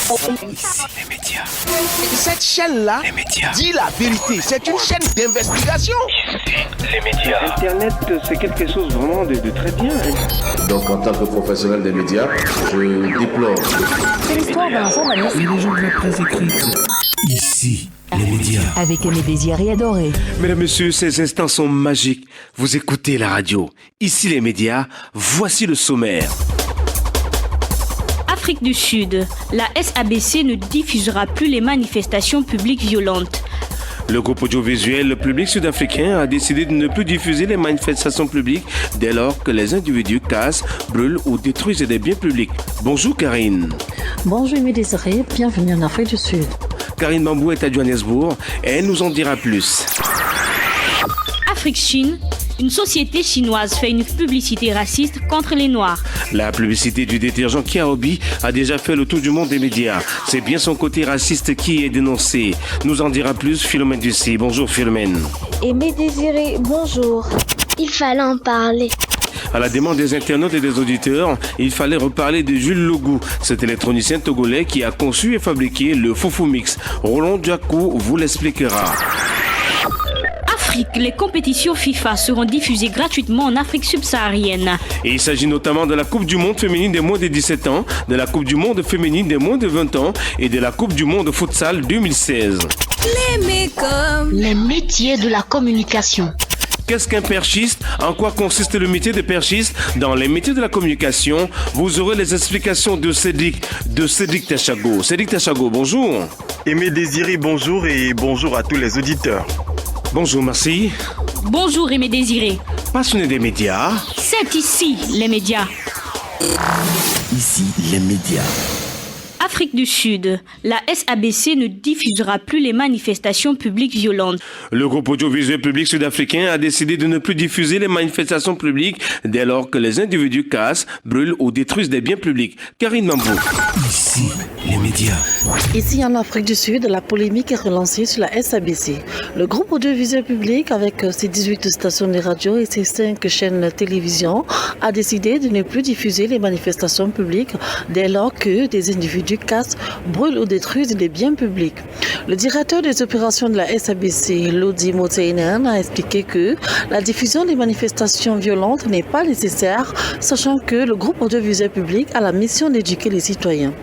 Les médias. Cette chaîne-là dit la vérité. C'est une chaîne d'investigation. Les médias. Internet, c'est quelque chose vraiment de très bien. Donc, en tant que professionnel des médias, je déplore. C'est l'histoire d'un journaliste. Et les gens de la presse écrite. Ici, les médias. Avec Aimé Désiré et Adoré. Mesdames, Messieurs, ces instants sont magiques. Vous écoutez la radio. Ici les médias, voici le sommaire. Afrique du Sud, la SABC ne diffusera plus les manifestations publiques violentes. Le groupe audiovisuel public sud-africain a décidé de ne plus diffuser les manifestations publiques dès lors que les individus cassent, brûlent ou détruisent des biens publics. Bonjour Karine. Bonjour Aimé Désiré, bienvenue en Afrique du Sud. Karine Mambou est à Johannesburg et elle nous en dira plus. Afrique-Chine, une société chinoise fait une publicité raciste contre les Noirs. La publicité du détergent Kiaobi a déjà fait le tour du monde des médias. C'est bien son côté raciste qui est dénoncé. Nous en dira plus Philomène Ducy. Bonjour Philomène. Aimé Désiré, bonjour. Il fallait en parler. À la demande des internautes et des auditeurs, il fallait reparler de Jules Logou, cet électronicien togolais qui a conçu et fabriqué le Foufou Mix. Roland Diakou vous l'expliquera. Afrique, les compétitions FIFA seront diffusées gratuitement en Afrique subsaharienne. Et il s'agit notamment de la Coupe du Monde féminine des moins de 17 ans, de la Coupe du Monde féminine des moins de 20 ans et de la Coupe du Monde futsal 2016. Les métiers de la communication. Qu'est-ce qu'un perchiste? En quoi consiste le métier de perchiste? Dans les métiers de la communication, vous aurez les explications de Cédric Tachago. Cédric Tachago, bonjour. Aimé Désiré, bonjour et bonjour à tous les auditeurs. Bonjour, merci. Bonjour Aimé Désiré. Passionné des médias. C'est ici les médias. Ici, les médias. Afrique du Sud, la SABC ne diffusera plus les manifestations publiques violentes. Le groupe audiovisuel public sud-africain a décidé de ne plus diffuser les manifestations publiques dès lors que les individus cassent, brûlent ou détruisent des biens publics. Karine Mambou. Ici, les médias. Ici en Afrique du Sud, la polémique est relancée sur la SABC. Le groupe audiovisuel public, avec ses 18 stations de radio et ses 5 chaînes de télévision, a décidé de ne plus diffuser les manifestations publiques dès lors que des individus cassent, brûlent ou détruisent des biens publics. Le directeur des opérations de la SABC, Lodi Moteinen, a expliqué que la diffusion des manifestations violentes n'est pas nécessaire, sachant que le groupe audiovisuel public a la mission d'éduquer les citoyens.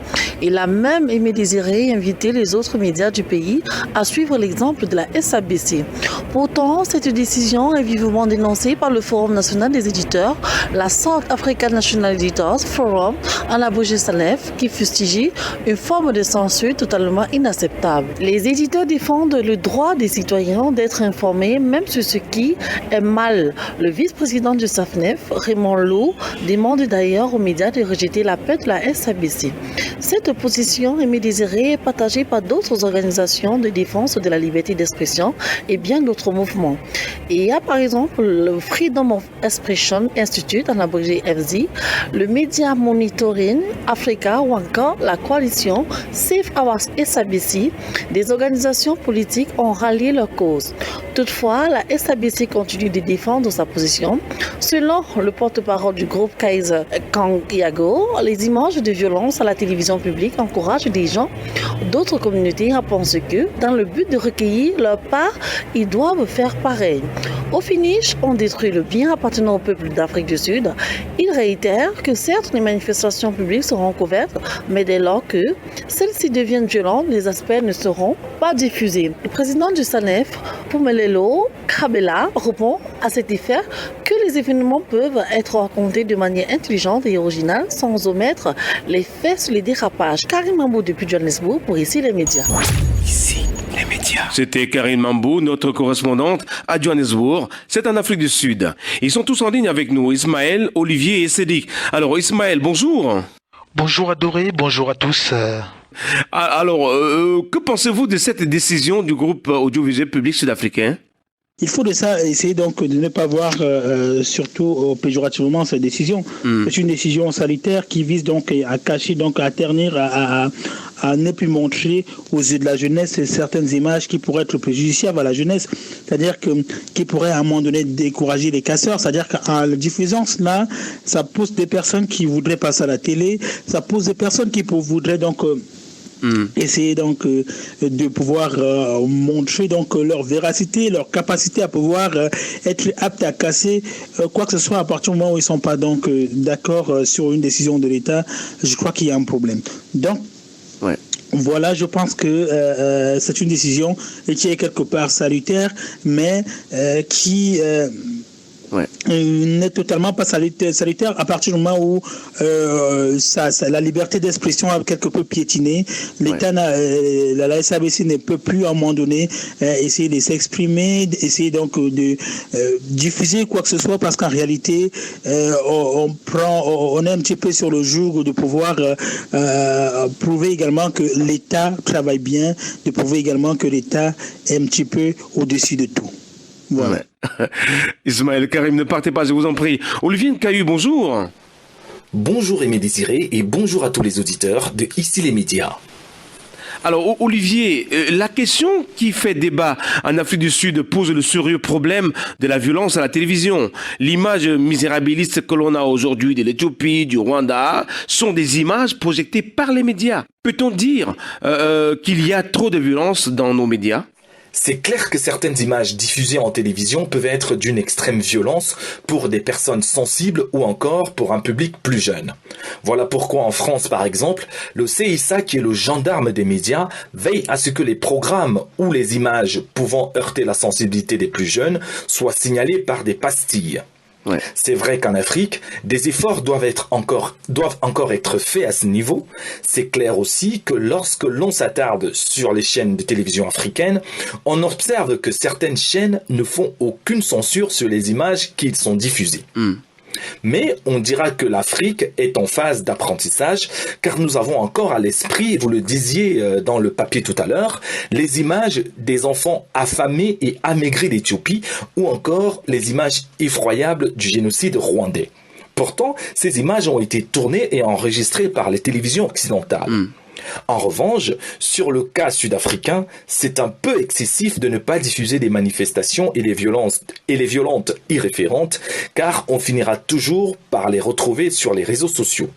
Il a même Aimé Désiré invité les autres médias du pays à suivre l'exemple de la SABC. Pourtant, cette décision est vivement dénoncée par le Forum national des éditeurs, la South African National Editors Forum, en Abuja-Salef, qui fustige une forme de censure totalement inacceptable. Les éditeurs défendent le droit des citoyens d'être informés, même sur ce qui est mal. Le vice-président du SAFNEF, Raymond Lou, demande d'ailleurs aux médias de rejeter l'appel de la SABC. Cette position Aimé Désiré est partagée par d'autres organisations de défense de la liberté d'expression et bien d'autres mouvements. Et il y a par exemple le Freedom of Expression Institute en abrégé FZ, le Media Monitoring Africa ou encore la coalition Save Our SABC. Des organisations politiques ont rallié leur cause. Toutefois, la SABC continue de défendre sa position. Selon le porte-parole du groupe Kaiser Kangiago, les images de violence à la télévision publique encouragent des gens d'autres communautés à penser que, dans le but de recueillir leur part, ils doivent faire pareil. Au finish, on détruit le bien appartenant au peuple d'Afrique du Sud. Il réitère que certes, les manifestations publiques seront couvertes, mais dès lors que celles-ci deviennent violentes, les aspects ne seront pas diffusés. Le président du SANEF, Pumelelo Kabela, répond à cet effet que les événements peuvent être racontés de manière intelligente et originale sans omettre les faits sur les dérapages. Karine Mambou depuis Johannesburg pour Ici les médias. Ici, les médias. C'était Karine Mambou, notre correspondante à Johannesburg. C'est en Afrique du Sud. Ils sont tous en ligne avec nous, Ismaël, Olivier et Cédric. Alors Ismaël, bonjour. Bonjour Adoré, bonjour à tous. Alors, que pensez-vous de cette décision du groupe audiovisuel public sud-africain ? Il faut de ça essayer donc de ne pas voir surtout péjorativement cette décision. C'est une décision salutaire qui vise donc à cacher, donc à ternir, à ne plus montrer aux yeux de la jeunesse certaines images qui pourraient être préjudiciables à la jeunesse, c'est-à-dire qui pourraient à un moment donné décourager les casseurs, c'est-à-dire qu'en le diffusant cela, ça pousse des personnes qui voudraient passer à la télé, ça pousse des personnes qui voudraient donc essayer donc de pouvoir montrer donc leur véracité, leur capacité à pouvoir être apte à casser quoi que ce soit à partir du moment où ils sont pas donc d'accord sur une décision de l'État. Je crois qu'il y a un problème. Donc voilà, je pense que c'est une décision qui est quelque part salutaire, mais qui n'est totalement pas salutaire à partir du moment où la liberté d'expression a quelque peu piétiné. L'État, la SABC ne peut plus à un moment donné essayer de s'exprimer, essayer donc de diffuser quoi que ce soit, parce qu'en réalité on est un petit peu sur le joug de pouvoir prouver également que l'État travaille bien, de prouver également que l'État est un petit peu au-dessus de tout. Voilà. Ismaël Karim, ne partez pas, je vous en prie. Olivier Nkayu, bonjour. Bonjour Aimé Désiré et bonjour à tous les auditeurs de Ici les médias. Alors Olivier, la question qui fait débat en Afrique du Sud pose le sérieux problème de la violence à la télévision. L'image misérabiliste que l'on a aujourd'hui de l'Éthiopie, du Rwanda, sont des images projetées par les médias. Peut-on dire qu'il y a trop de violence dans nos médias ? C'est clair que certaines images diffusées en télévision peuvent être d'une extrême violence pour des personnes sensibles ou encore pour un public plus jeune. Voilà pourquoi en France, par exemple, le CISA, qui est le gendarme des médias, veille à ce que les programmes ou les images pouvant heurter la sensibilité des plus jeunes soient signalés par des pastilles. C'est vrai qu'en Afrique, des efforts doivent encore être faits à ce niveau. C'est clair aussi que lorsque l'on s'attarde sur les chaînes de télévision africaines, on observe que certaines chaînes ne font aucune censure sur les images qui sont diffusées. Mais on dira que l'Afrique est en phase d'apprentissage, car nous avons encore à l'esprit, vous le disiez dans le papier tout à l'heure, les images des enfants affamés et amaigris d'Éthiopie, ou encore les images effroyables du génocide rwandais. Pourtant, ces images ont été tournées et enregistrées par les télévisions occidentales. En revanche, sur le cas sud-africain, c'est un peu excessif de ne pas diffuser des manifestations et les violentes irréférentes, car on finira toujours par les retrouver sur les réseaux sociaux.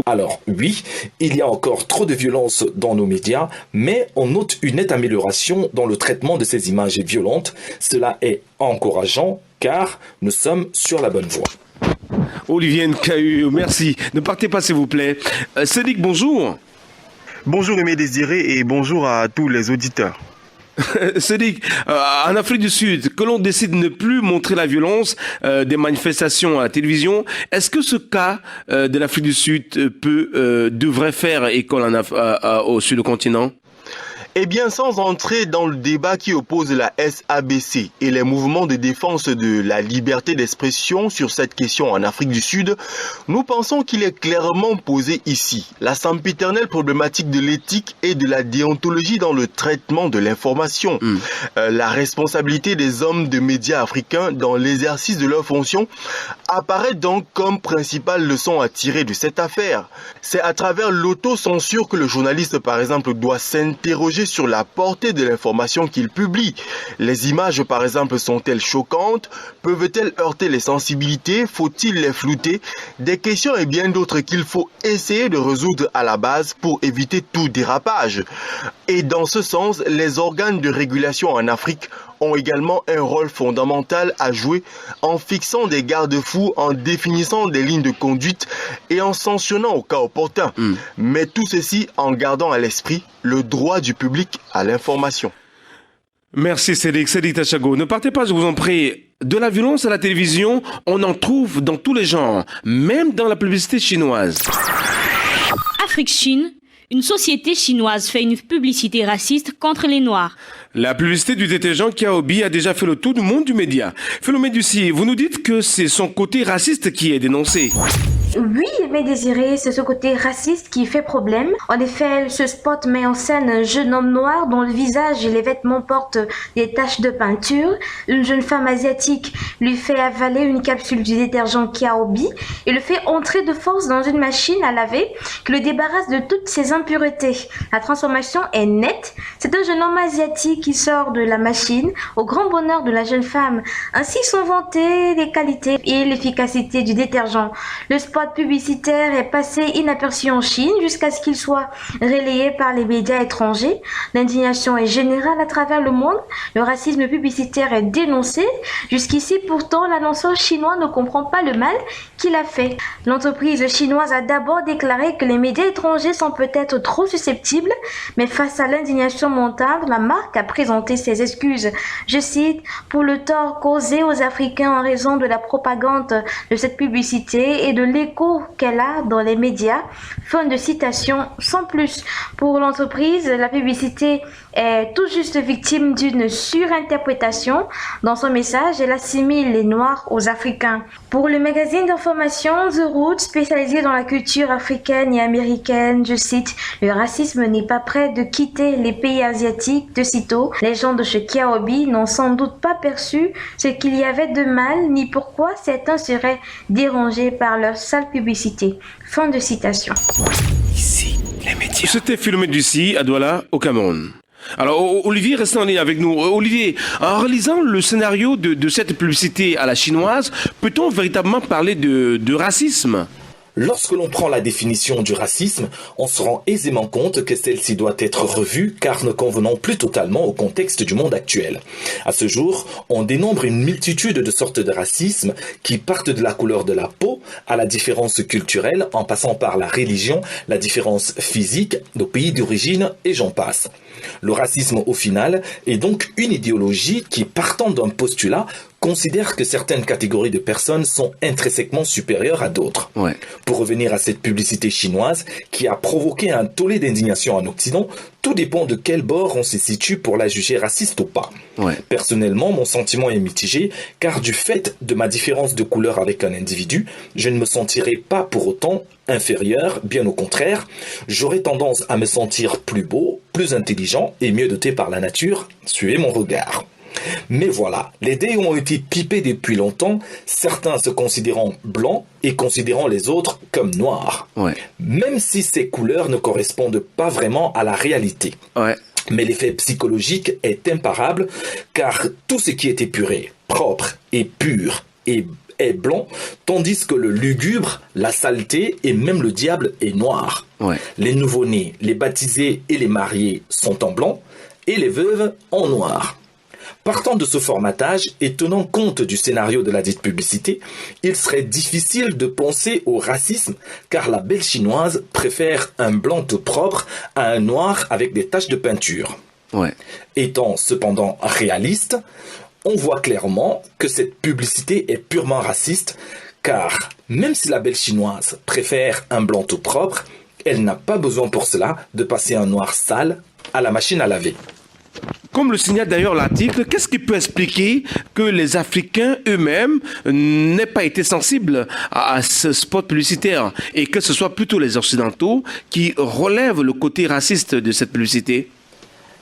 Alors oui, il y a encore trop de violence dans nos médias, mais on note une nette amélioration dans le traitement de ces images violentes. Cela est encourageant, car nous sommes sur la bonne voie. Olivier Nkayu, merci. Ne partez pas s'il vous plaît. Cédric, bonjour. Bonjour Aimé Désiré et bonjour à tous les auditeurs. Cédric, en Afrique du Sud, que l'on décide de ne plus montrer la violence des manifestations à la télévision, est-ce que ce cas de l'Afrique du Sud devrait faire école sur le continent ? Eh bien, sans entrer dans le débat qui oppose la SABC et les mouvements de défense de la liberté d'expression sur cette question en Afrique du Sud, nous pensons qu'il est clairement posé ici la sempiternelle problématique de l'éthique et de la déontologie dans le traitement de l'information. La responsabilité des hommes de médias africains dans l'exercice de leurs fonctions apparaît donc comme principale leçon à tirer de cette affaire. C'est à travers l'autocensure que le journaliste, par exemple, doit s'interroger sur la portée de l'information qu'il publie. Les images, par exemple, sont-elles choquantes? Peuvent-elles heurter les sensibilités? Faut-il les flouter? Des questions et bien d'autres qu'il faut essayer de résoudre à la base pour éviter tout dérapage. Et dans ce sens, les organes de régulation en Afrique ont également un rôle fondamental à jouer en fixant des garde-fous, en définissant des lignes de conduite et en sanctionnant au cas opportun. Mais tout ceci en gardant à l'esprit le droit du public à l'information. Merci Cédric Tachago. Ne partez pas, je vous en prie. De la violence à la télévision, on en trouve dans tous les genres, même dans la publicité chinoise. Afrique-Chine, une société chinoise fait une publicité raciste contre les Noirs. La publicité du détergent Kiaobi a déjà fait le tour du monde du média. Philomène Ducy, vous nous dites que c'est son côté raciste qui est dénoncé. Oui, mais Désiré, c'est ce côté raciste qui fait problème. En effet, ce spot met en scène un jeune homme noir dont le visage et les vêtements portent des taches de peinture. Une jeune femme asiatique lui fait avaler une capsule du détergent Kiaobi et le fait entrer de force dans une machine à laver qui le débarrasse de toutes ses impuretés. La transformation est nette. C'est un jeune homme asiatique qui sort de la machine au grand bonheur de la jeune femme. Ainsi sont vantées les qualités et l'efficacité du détergent. Le spot spot publicitaire est passé inaperçu en Chine jusqu'à ce qu'il soit relayé par les médias étrangers. L'indignation est générale à travers le monde. Le racisme publicitaire est dénoncé. Jusqu'ici, pourtant, l'annonceur chinois ne comprend pas le mal qu'il a fait. L'entreprise chinoise a d'abord déclaré que les médias étrangers sont peut-être trop susceptibles, mais face à l'indignation montante, la marque a présenté ses excuses. Je cite, pour le tort causé aux Africains en raison de la propagande de cette publicité et de l'écho qu'elle a dans les médias. Fin de citation, sans plus. Pour l'entreprise, la publicité est tout juste victime d'une surinterprétation. Dans son message, elle assimile les Noirs aux Africains. Pour le magazine d'information The Root, spécialisé dans la culture africaine et américaine, je cite, le racisme n'est pas prêt de quitter les pays asiatiques de sitôt. Les gens de chez Kiaobi n'ont sans doute pas perçu ce qu'il y avait de mal, ni pourquoi certains seraient dérangés par leur sale publicité. Fin de citation. Ici, les médias. C'était filmé d'ici, à Douala, au Cameroun. Alors, Olivier, restez en ligne avec nous. Olivier, en réalisant le scénario de cette publicité à la chinoise, peut-on véritablement parler de racisme ? Lorsque l'on prend la définition du racisme, on se rend aisément compte que celle-ci doit être revue car ne convenant plus totalement au contexte du monde actuel. À ce jour, on dénombre une multitude de sortes de racisme qui partent de la couleur de la peau à la différence culturelle en passant par la religion, la différence physique, le pays d'origine et j'en passe. Le racisme au final est donc une idéologie qui, partant d'un postulat, considère que certaines catégories de personnes sont intrinsèquement supérieures à d'autres. Ouais. Pour revenir à cette publicité chinoise qui a provoqué un tollé d'indignation en Occident, tout dépend de quel bord on se situe pour la juger raciste ou pas. Ouais. Personnellement, mon sentiment est mitigé car du fait de ma différence de couleur avec un individu, je ne me sentirai pas pour autant inférieur, bien au contraire, j'aurais tendance à me sentir plus beau, plus intelligent et mieux doté par la nature, suivez mon regard. Mais voilà, les dés ont été pipés depuis longtemps, certains se considérant blancs et considérant les autres comme noirs. Ouais. Même si ces couleurs ne correspondent pas vraiment à la réalité. Ouais. Mais l'effet psychologique est imparable car tout ce qui est épuré, propre et pur est blanc, tandis que le lugubre, la saleté et même le diable est noir. Ouais. Les nouveau-nés, les baptisés et les mariés sont en blanc et les veuves en noir. Partant de ce formatage et tenant compte du scénario de la dite publicité, il serait difficile de penser au racisme car la belle chinoise préfère un blanc tout propre à un noir avec des taches de peinture. Ouais. Étant cependant réaliste, on voit clairement que cette publicité est purement raciste car même si la belle chinoise préfère un blanc tout propre, elle n'a pas besoin pour cela de passer un noir sale à la machine à laver. Comme le signale d'ailleurs l'article, qu'est-ce qui peut expliquer que les Africains eux-mêmes n'aient pas été sensibles à ce spot publicitaire et que ce soit plutôt les Occidentaux qui relèvent le côté raciste de cette publicité ?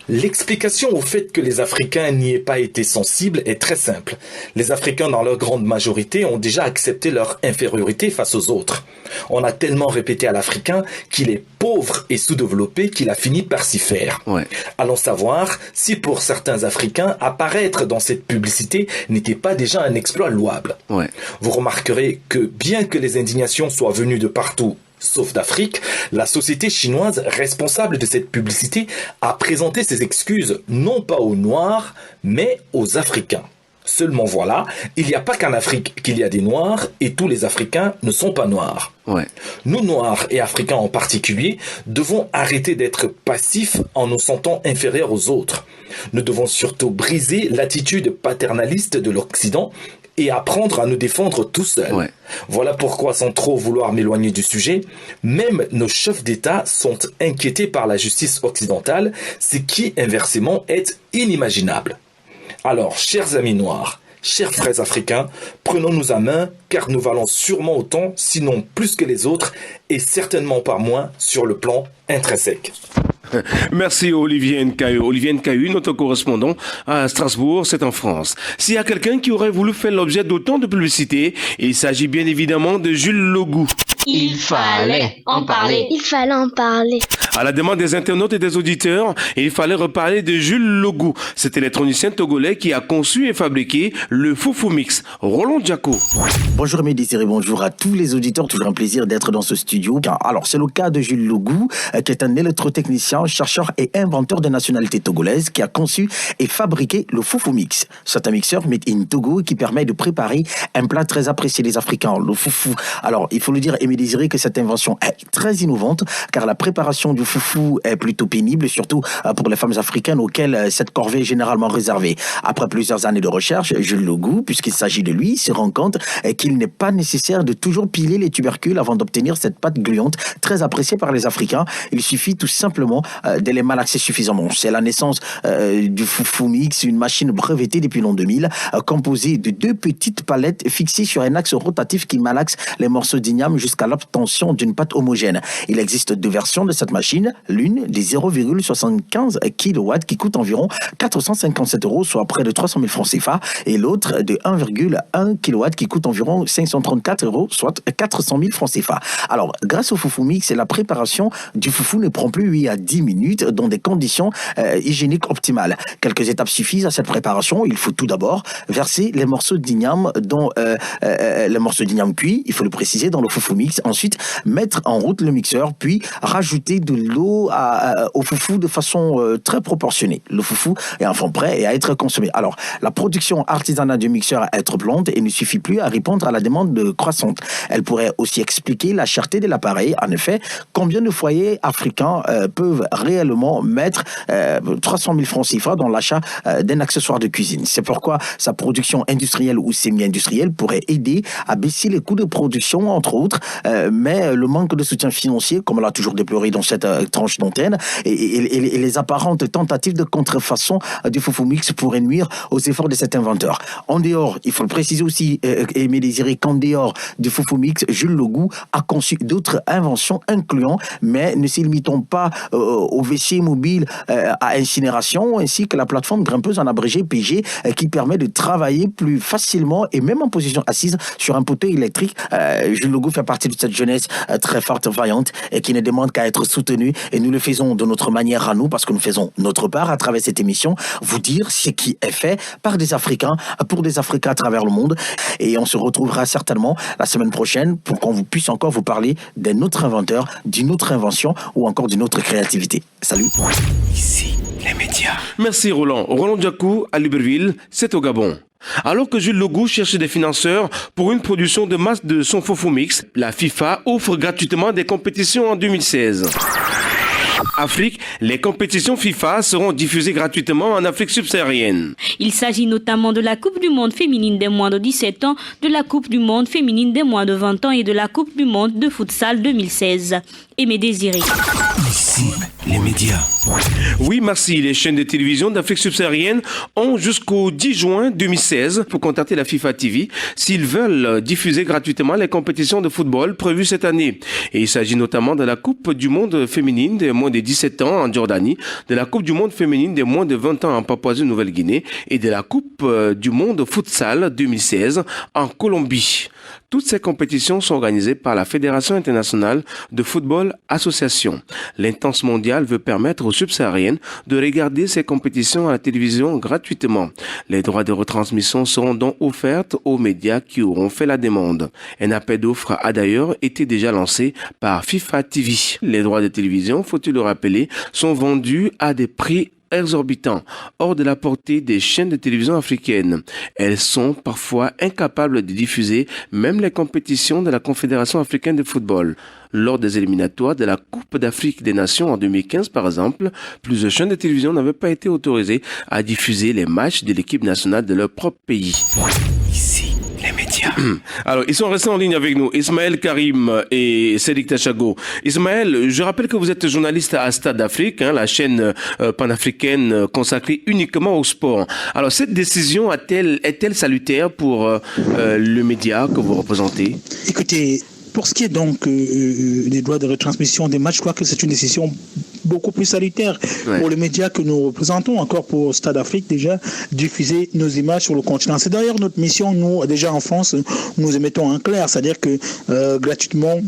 L'explication au fait que les Africains n'y aient pas été sensibles est très simple. Les Africains, dans leur grande majorité, ont déjà accepté leur infériorité face aux autres. On a tellement répété à l'Africain qu'il est pauvre et sous-développé qu'il a fini par s'y faire. Ouais. Allons savoir si pour certains Africains, apparaître dans cette publicité n'était pas déjà un exploit louable. Ouais. Vous remarquerez que bien que les indignations soient venues de partout, sauf d'Afrique, la société chinoise responsable de cette publicité a présenté ses excuses non pas aux Noirs, mais aux Africains. Seulement voilà, il n'y a pas qu'en Afrique qu'il y a des Noirs et tous les Africains ne sont pas noirs. Ouais. Nous Noirs et Africains en particulier devons arrêter d'être passifs en nous sentant inférieurs aux autres. Nous devons surtout briser l'attitude paternaliste de l'Occident et apprendre à nous défendre tout seuls. Ouais. Voilà pourquoi, sans trop vouloir m'éloigner du sujet, même nos chefs d'État sont inquiétés par la justice occidentale, ce qui, inversement, est inimaginable. Alors, chers amis noirs, chers frères africains, prenons-nous à main, car nous valons sûrement autant, sinon plus que les autres, et certainement pas moins sur le plan intrinsèque. Merci Olivier Nkayu. Olivier Nkayu, notre correspondant à Strasbourg, c'est en France. S'il y a quelqu'un qui aurait voulu faire l'objet d'autant de publicité, il s'agit bien évidemment de Jules Logou. Il fallait en parler. Il fallait en parler. À la demande des internautes et des auditeurs, il fallait reparler de Jules Logou. C'est l'électronicien togolais qui a conçu et fabriqué le Foufou Mix. Roland Diaco. Bonjour mes désirés, bonjour à tous les auditeurs. Toujours un plaisir d'être dans ce studio. Alors, c'est le cas de Jules Logou, qui est un électrotechnicien, chercheur et inventeur de nationalité togolaise qui a conçu et fabriqué le Foufou Mix. C'est un mixeur made in Togo qui permet de préparer un plat très apprécié des Africains, le foufou. Alors, il faut le dire, Aimé Désiré, que cette invention est très innovante, car la préparation du foufou est plutôt pénible, surtout pour les femmes africaines auxquelles cette corvée est généralement réservée. Après plusieurs années de recherche, Jules Logou, puisqu'il s'agit de lui, se rend compte qu'il n'est pas nécessaire de toujours piler les tubercules avant d'obtenir cette pâte gluante très appréciée par les Africains. Il suffit tout simplement de les malaxer suffisamment. C'est la naissance du Foufou Mix, une machine brevetée depuis l'an 2000, composée de 2 petites palettes fixées sur un axe rotatif qui malaxe les morceaux d'igname jusqu'à l'obtention d'une pâte homogène. Il existe 2 versions de cette machine, l'une des 0,75 kW qui coûte environ 457 €, soit près de 300 000 francs CFA, et l'autre de 1,1 kW qui coûte environ 534 €, soit 400 000 francs CFA. Alors, grâce au Foufou Mix, la préparation du foufou ne prend plus 8 à 10 minutes dans des conditions hygiéniques optimales. Quelques étapes suffisent à cette préparation. Il faut tout d'abord verser les morceaux d'igname les morceaux d'igname cuits, il faut le préciser, dans le Foufou Mix. Ensuite, mettre en route le mixeur, puis rajouter de l'eau au foufou de façon très proportionnée. Le foufou est enfin prêt et à être consommé. Alors, la production artisanale du mixeur est trop lente et ne suffit plus à répondre à la demande croissante. Elle pourrait aussi expliquer la cherté de l'appareil. En effet, combien de foyers africains peuvent réellement mettre 300 000 francs CFA dans l'achat d'un accessoire de cuisine? C'est pourquoi sa production industrielle ou semi-industrielle pourrait aider à baisser les coûts de production, entre autres, mais le manque de soutien financier, comme on l'a toujours déploré dans cette tranche d'antenne, et les apparentes tentatives de contrefaçon du Foufou Mix pourraient nuire aux efforts de cet inventeur. En dehors, il faut le préciser aussi, Aimé Désiré, qu'en dehors du Foufou Mix, Jules Logou a conçu d'autres inventions incluant, mais ne se limitant pas au WC mobile à incinération, ainsi que la plateforme grimpeuse en abrégé PG qui permet de travailler plus facilement et même en position assise sur un poteau électrique. Jules Logou fait partie de cette jeunesse très forte, vaillante et qui ne demande qu'à être soutenue, et nous le faisons de notre manière à nous, parce que nous faisons notre part à travers cette émission, vous dire ce qui est fait par des Africains, pour des Africains à travers le monde, et on se retrouvera certainement la semaine prochaine pour qu'on puisse encore vous parler d'un autre inventeur, d'une autre invention ou encore d'une autre créativité. Salut. Ici, les médias. Merci Roland. Roland Diakou à Libreville, c'est au Gabon. Alors que Jules Logou cherche des financeurs pour une production de masse de son Foufou Mix, la FIFA offre gratuitement des compétitions en 2016. Afrique, les compétitions FIFA seront diffusées gratuitement en Afrique subsaharienne. Il s'agit notamment de la Coupe du Monde féminine des moins de 17 ans, de la Coupe du Monde féminine des moins de 20 ans et de la Coupe du Monde de futsal 2016. Aimé Désiré. Ici, les médias. Oui, merci. Les chaînes de télévision d'Afrique subsaharienne ont jusqu'au 10 juin 2016 pour contacter la FIFA TV s'ils veulent diffuser gratuitement les compétitions de football prévues cette année. Et il s'agit notamment de la Coupe du Monde féminine des moins de 17 ans en Jordanie, de la Coupe du Monde féminine des moins de 20 ans en Papouasie-Nouvelle-Guinée et de la Coupe du Monde futsal 2016 en Colombie. Toutes ces compétitions sont organisées par la Fédération internationale de football association. L'Intense mondiale veut permettre aux subsahariennes de regarder ces compétitions à la télévision gratuitement. Les droits de retransmission seront donc offerts aux médias qui auront fait la demande. Un appel d'offres a d'ailleurs été déjà lancé par FIFA TV. Les droits de télévision, faut-il le rappeler, sont vendus à des prix exorbitants, hors de la portée des chaînes de télévision africaines. Elles sont parfois incapables de diffuser même les compétitions de la Confédération africaine de football. Lors des éliminatoires de la Coupe d'Afrique des Nations en 2015, par exemple, plusieurs chaînes de télévision n'avaient pas été autorisées à diffuser les matchs de l'équipe nationale de leur propre pays. Ici, les médias. Alors, ils sont restés en ligne avec nous, Ismaël Karim et Cédric Tachago. Ismaël, je rappelle que vous êtes journaliste à Stade d'Afrique, la chaîne panafricaine consacrée uniquement au sport. Alors, cette décision est-elle salutaire pour le média que vous représentez? Écoutez, pour ce qui est donc des droits de retransmission des matchs, je crois que c'est une décision beaucoup plus salutaire pour les médias que nous représentons, encore pour Stade Afrique, déjà, diffuser nos images sur le continent. C'est d'ailleurs notre mission, nous, déjà en France, nous émettons un clair, c'est-à-dire que gratuitement,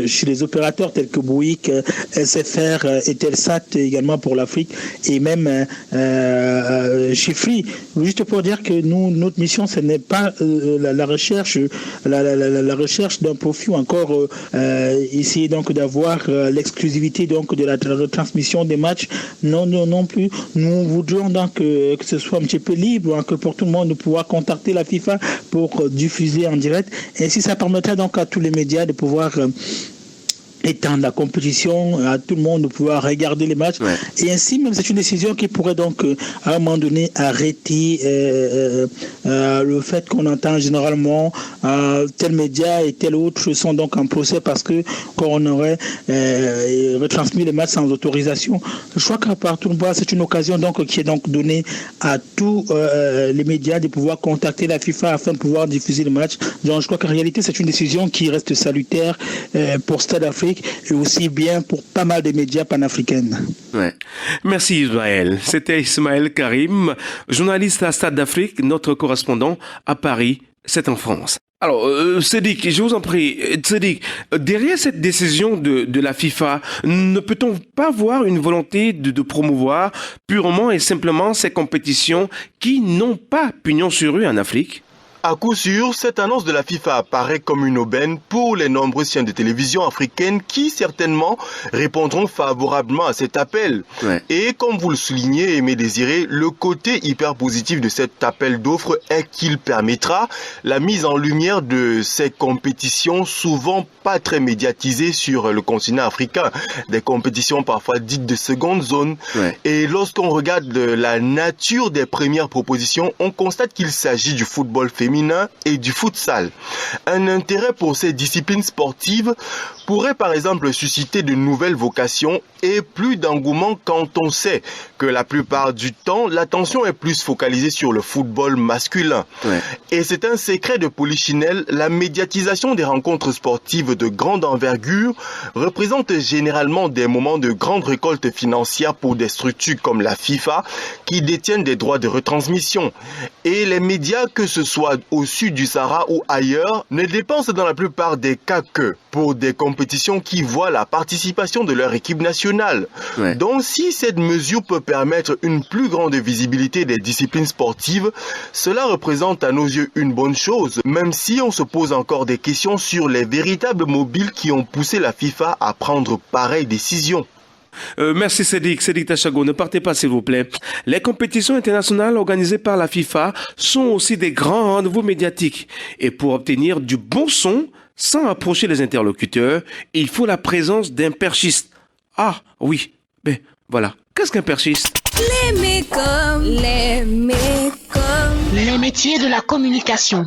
chez les opérateurs tels que Bouygues, SFR, Eutelsat également pour l'Afrique et même chez Free. Juste pour dire que notre mission, ce n'est pas la recherche d'un profit ou encore essayer donc d'avoir l'exclusivité donc de la retransmission des matchs. Non plus. Nous voudrions donc que ce soit un petit peu libre, hein, que pour tout le monde de pouvoir contacter la FIFA pour diffuser en direct. Ainsi, ça permettra donc à tous les médias de pouvoir étendre la compétition à tout le monde de pouvoir regarder les matchs et ainsi même c'est une décision qui pourrait donc à un moment donné arrêter le fait qu'on entend généralement tel média et tel autre sont donc en procès parce que qu'on aurait retransmis les matchs sans autorisation. Je crois qu'à partout c'est une occasion donc qui est donc donnée à tous les médias de pouvoir contacter la FIFA afin de pouvoir diffuser les matchs. Donc je crois qu'en réalité c'est une décision qui reste salutaire pour Stade Afrique et aussi bien pour pas mal de médias panafricains. Ouais. Merci Ismaël. C'était Ismaël Karim, journaliste à Stade d'Afrique, notre correspondant à Paris, c'est en France. Alors, Sédic, je vous en prie, Sédic, derrière cette décision de la FIFA, ne peut-on pas voir une volonté de promouvoir purement et simplement ces compétitions qui n'ont pas pignon sur rue en Afrique ? À coup sûr, cette annonce de la FIFA apparaît comme une aubaine pour les nombreuses chaînes de télévision africaines qui certainement répondront favorablement à cet appel. Et comme vous le soulignez, Aimé Désiré, le côté hyper positif de cet appel d'offres est qu'il permettra la mise en lumière de ces compétitions souvent pas très médiatisées sur le continent africain. Des compétitions parfois dites de seconde zone. Et lorsqu'on regarde la nature des premières propositions, on constate qu'il s'agit du football féminin et du futsal. Un intérêt pour ces disciplines sportives pourrait par exemple susciter de nouvelles vocations et plus d'engouement quand on sait que la plupart du temps, l'attention est plus focalisée sur le football masculin. Et c'est un secret de Polichinelle, la médiatisation des rencontres sportives de grande envergure représente généralement des moments de grande récolte financière pour des structures comme la FIFA qui détiennent des droits de retransmission. Et les médias, que ce soit au sud du Sahara ou ailleurs, ne dépensent dans la plupart des cas que pour des compétitions qui voient la participation de leur équipe nationale. Donc si cette mesure peut permettre une plus grande visibilité des disciplines sportives, cela représente à nos yeux une bonne chose, même si on se pose encore des questions sur les véritables mobiles qui ont poussé la FIFA à prendre pareille décision. Merci Sédic Tachago, ne partez pas s'il vous plaît. Les compétitions internationales organisées par la FIFA sont aussi des grands rendez-vous médiatiques. Et pour obtenir du bon son, sans approcher les interlocuteurs, il faut la présence d'un perchiste. Ah oui, ben voilà. Qu'est-ce qu'un perchiste ? Les métiers de la communication.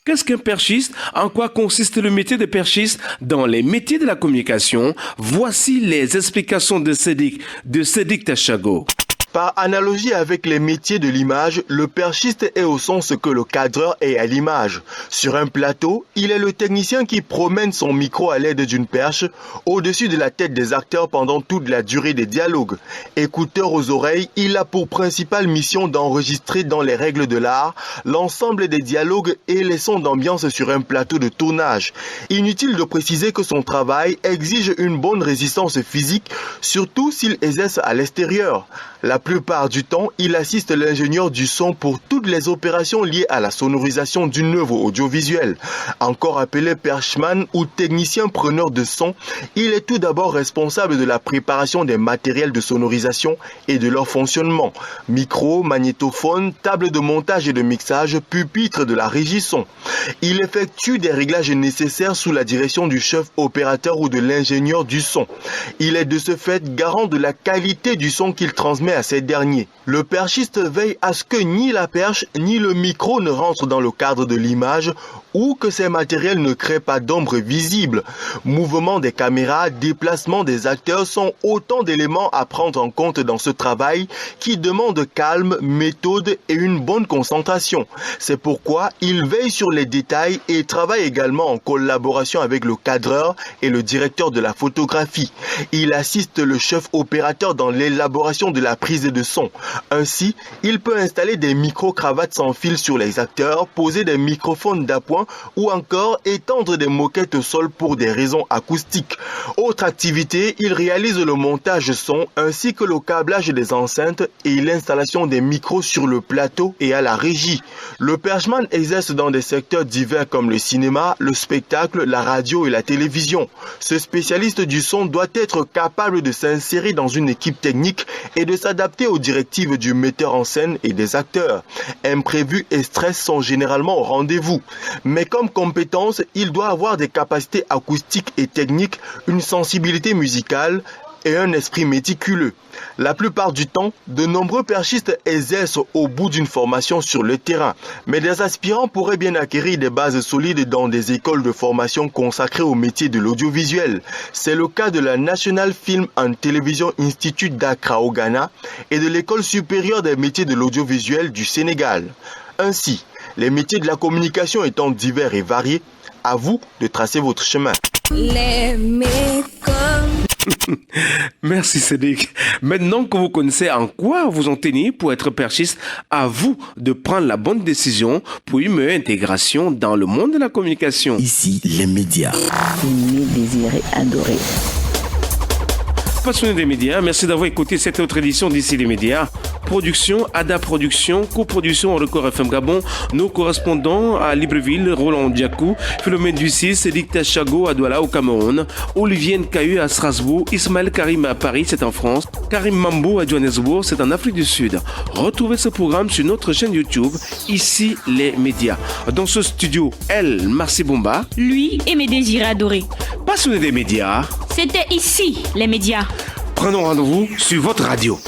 Qu'est-ce qu'un perchiste ? En quoi consiste le métier de perchiste dans les métiers de la communication ? Voici les explications de Sédic Tachago. Par analogie avec les métiers de l'image, le perchiste est au son ce que le cadreur est à l'image. Sur un plateau, il est le technicien qui promène son micro à l'aide d'une perche au-dessus de la tête des acteurs pendant toute la durée des dialogues. Écouteur aux oreilles, il a pour principale mission d'enregistrer dans les règles de l'art l'ensemble des dialogues et les sons d'ambiance sur un plateau de tournage. Inutile de préciser que son travail exige une bonne résistance physique, surtout s'il exerce à l'extérieur. La plupart du temps, il assiste l'ingénieur du son pour toutes les opérations liées à la sonorisation d'une œuvre audiovisuelle. Encore appelé perchman ou technicien preneur de son, il est tout d'abord responsable de la préparation des matériels de sonorisation et de leur fonctionnement. Micro, magnétophone, table de montage et de mixage, pupitre de la régie son. Il effectue des réglages nécessaires sous la direction du chef opérateur ou de l'ingénieur du son. Il est de ce fait garant de la qualité du son qu'il transmet à ces derniers. Le perchiste veille à ce que ni la perche ni le micro ne rentrent dans le cadre de l'image ou que ces matériels ne créent pas d'ombre visible. Mouvement des caméras, déplacement des acteurs sont autant d'éléments à prendre en compte dans ce travail qui demande calme, méthode et une bonne concentration. C'est pourquoi il veille sur les détails et travaille également en collaboration avec le cadreur et le directeur de la photographie. Il assiste le chef opérateur dans l'élaboration de la prise de son. Ainsi, il peut installer des micro-cravates sans fil sur les acteurs, poser des microphones d'appoint ou encore étendre des moquettes au sol pour des raisons acoustiques. Autre activité, il réalise le montage son ainsi que le câblage des enceintes et l'installation des micros sur le plateau et à la régie. Le perchman exerce dans des secteurs divers comme le cinéma, le spectacle, la radio et la télévision. Ce spécialiste du son doit être capable de s'insérer dans une équipe technique et de s'adapter aux directives du metteur en scène et des acteurs. Imprévus et stress sont généralement au rendez-vous. Mais comme compétence, il doit avoir des capacités acoustiques et techniques, une sensibilité musicale et un esprit méticuleux. La plupart du temps, de nombreux perchistes exercent au bout d'une formation sur le terrain, mais des aspirants pourraient bien acquérir des bases solides dans des écoles de formation consacrées au métier de l'audiovisuel. C'est le cas de la National Film and Television Institute d'Accra au Ghana et de l'École supérieure des métiers de l'audiovisuel du Sénégal. Ainsi, les métiers de la communication étant divers et variés, à vous de tracer votre chemin. Merci Cédric. Maintenant que vous connaissez en quoi vous en tenez pour être perchiste, à vous de prendre la bonne décision pour une meilleure intégration dans le monde de la communication. Ici, les médias. Aimé, désiré, adoré. Passionnés des médias, merci d'avoir écouté cette autre édition d'Ici les médias. Production, Ada Production, coproduction Record FM Gabon, nos correspondants à Libreville, Roland Diakou, Philomène Ducis, Cédric Tachago à Douala au Cameroun, Olivier Nkayu à Strasbourg, Ismaël Karim à Paris, c'est en France, Karim Mambo à Johannesburg, c'est en Afrique du Sud. Retrouvez ce programme sur notre chaîne YouTube, Ici les médias. Dans ce studio, elle, Marcy Bomba. Lui et mes désirés adorés. Passionnés des médias. C'était Ici les médias. Prenons rendez-vous sur votre radio.